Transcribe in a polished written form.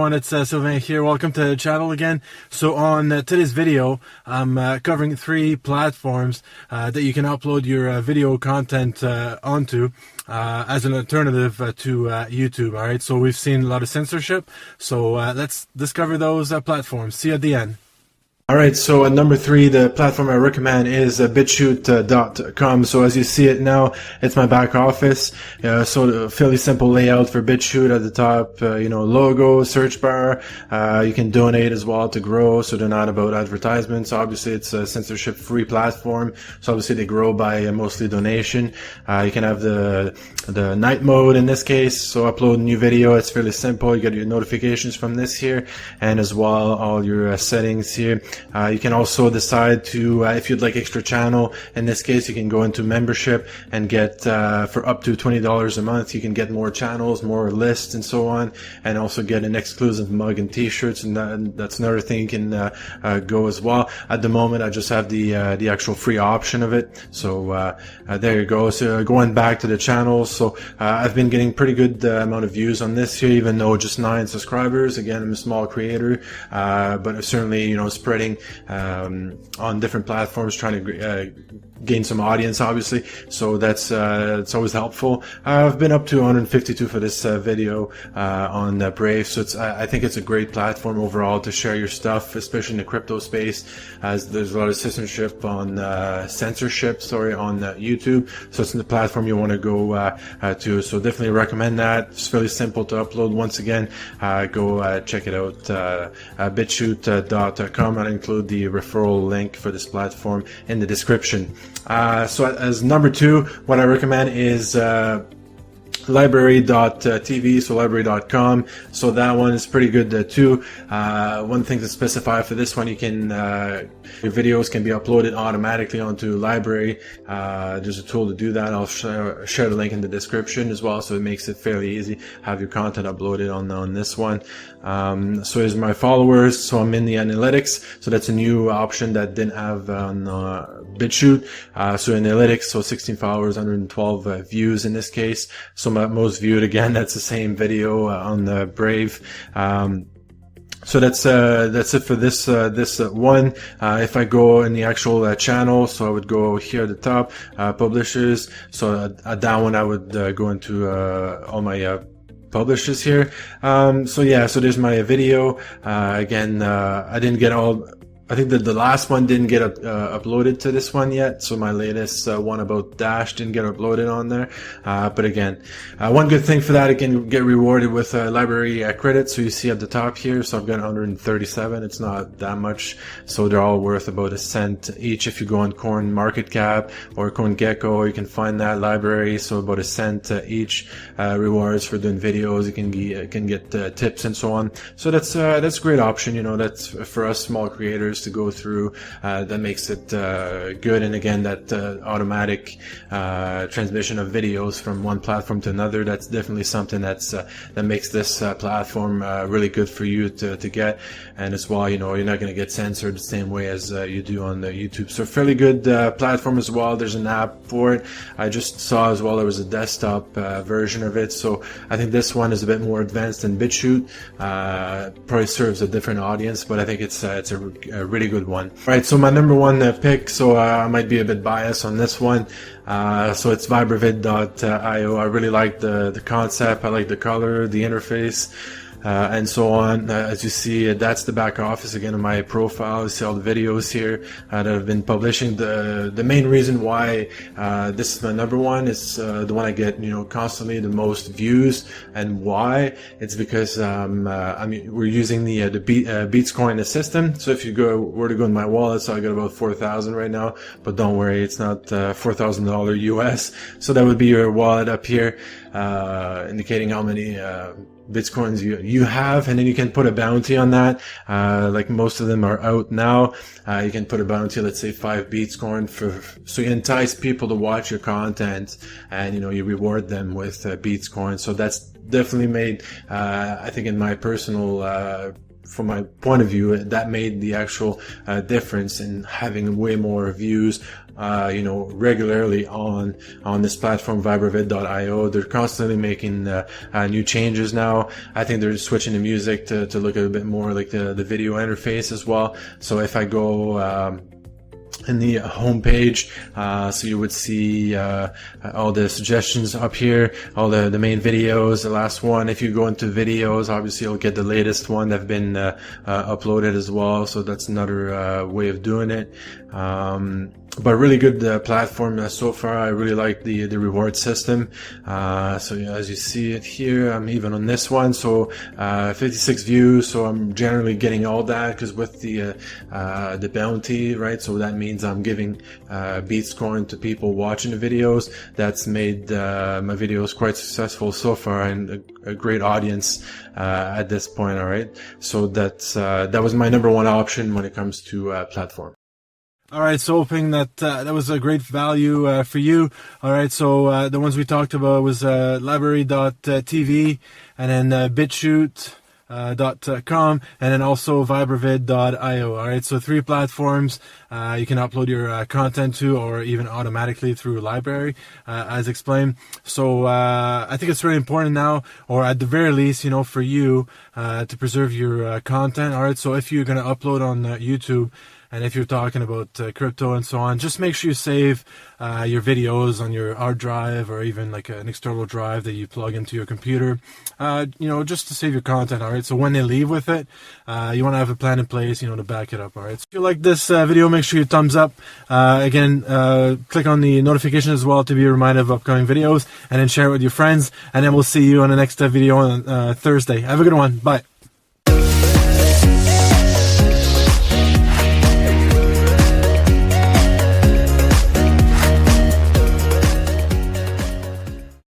everyone, it's Sylvain here. Welcome to the channel again. So on today's video, I'm covering 3 platforms that you can upload your video content onto as an alternative to YouTube. Alright, so we've seen a lot of censorship, so let's discover those platforms. See you at the end. Alright, so at number 3, the platform I recommend is BitShoot.com. So as you see it now, it's my back office. So a fairly simple layout for BitShoot at the top, logo, search bar. You can donate as well to grow, so they're not about advertisements. Obviously, it's a censorship-free platform, so obviously they grow by mostly donation. You can have the night mode in this case, so upload a new video. It's fairly simple. You get your notifications from this here, and as well all your settings here. You can also decide to, if you'd like extra channel, in this case you can go into membership and get, for up to $20 a month, you can get more channels, more lists and so on, and also get an exclusive mug and t-shirts, and that's another thing you can go as well. At the moment I just have the actual free option of it, so there you go. So going back to the channel, so I've been getting pretty good amount of views on this here, even though just 9 subscribers. Again, I'm a small creator, but certainly, spreading on different platforms, trying to gain some audience, obviously, so that's it's always helpful. I've been up to 152 for this video on Brave, so I think it's a great platform overall to share your stuff, especially in the crypto space, as there's a lot of censorship on YouTube, so it's the platform you want to go to. So definitely recommend that. It's fairly simple to upload. Once again, go check it out, Bichute.com. I'll include the referral link for this platform in the description. So as number 2, what I recommend is library.tv, so library.com. So that one is pretty good too. One thing to specify for this one, you can your videos can be uploaded automatically onto library. There's a tool to do that. I'll share the link in the description as well, so it makes it fairly easy. Have your content uploaded on this one. So here's my followers. So I'm in the analytics, so that's a new option that didn't have on BitShoot. So analytics, so 16 followers, 112 views in this case. So my most viewed, again, that's the same video on the Brave. So that's it for this one. If I go in the actual channel, so I would go here at the top, publishers. So at that one I would go into all my publishers here. So yeah, so there's my video. Again, I didn't get all. I think that the last one didn't get uploaded to this one yet, so my latest one about Dash didn't get uploaded on there. But again, one good thing for that, I can get rewarded with library credits. So you see at the top here, so I've got 137. It's not that much, so they're all worth about $0.01 each. If you go on Coin Market Cap or CoinGecko, you can find that library. So about $0.01 each rewards for doing videos. You can get tips and so on. So that's a great option. That's for us small creators to go through. That makes it good. And again, that automatic transmission of videos from one platform to another, that's definitely something that makes this platform really good for you to get. And as well, you're not going to get censored the same way as you do on the YouTube. So fairly good platform as well. There's an app for it. I just saw as well there was a desktop version of it, so I think this one is a bit more advanced than BitShoot. Probably serves a different audience, but I think it's a really good one. Right, so my number 1 pick, so I might be a bit biased on this one. So it's VibraVid.io. I really like the concept. I like the color, the interface, and so on. As you see, that's the back office again of my profile. You see all the videos here that I've been publishing. The main reason why this is my number 1 is the one I get constantly the most views, and why it's because we're using the Beats coin system. So if you were to go in my wallet, so I got about 4,000 right now, but don't worry, it's not $4,000 US. So that would be your wallet up here, indicating how many Bitcoins you have, and then you can put a bounty on that. Like most of them are out now. You can put a bounty, let's say 5 Bitcoin so you entice people to watch your content, and you reward them with Bitcoin. So that's definitely made, I think in my personal from my point of view, that made the actual difference in having way more views regularly on this platform, VibraVid.io. They're constantly making new changes now. I think they're switching the music to look a bit more like the video interface as well. So if I go in the home page, so you would see all the suggestions up here, all the main videos, the last one. If you go into videos, obviously you'll get the latest one that have been uploaded as well, so that's another way of doing it. But really good platform so far. I really like the reward system. So as you see it here, I'm even on this one, so 56 views, so I'm generally getting all that, because with the bounty, right, so that means I'm giving beat scoring to people watching the videos. That's made my videos quite successful so far, and a great audience at this point. All right, so that was my number one option when it comes to platform. All right, so hoping that that was a great value for you. All right, so the ones we talked about was library.tv, and then BitShoot.com, and then also VibraVid.io. All right, so 3 platforms you can upload your content to, or even automatically through library, as explained. So I think it's really important now, or at the very least, for you to preserve your content. All right, so if you're going to upload on YouTube, and if you're talking about crypto and so on, just make sure you save your videos on your hard drive, or even like an external drive that you plug into your computer, just to save your content. All right, so when they leave with it, you want to have a plan in place, to back it up. All right, so if you like this video, make sure you thumbs up. Again, click on the notification as well to be reminded of upcoming videos, and then share it with your friends. And then we'll see you on the next video on Thursday. Have a good one. Bye.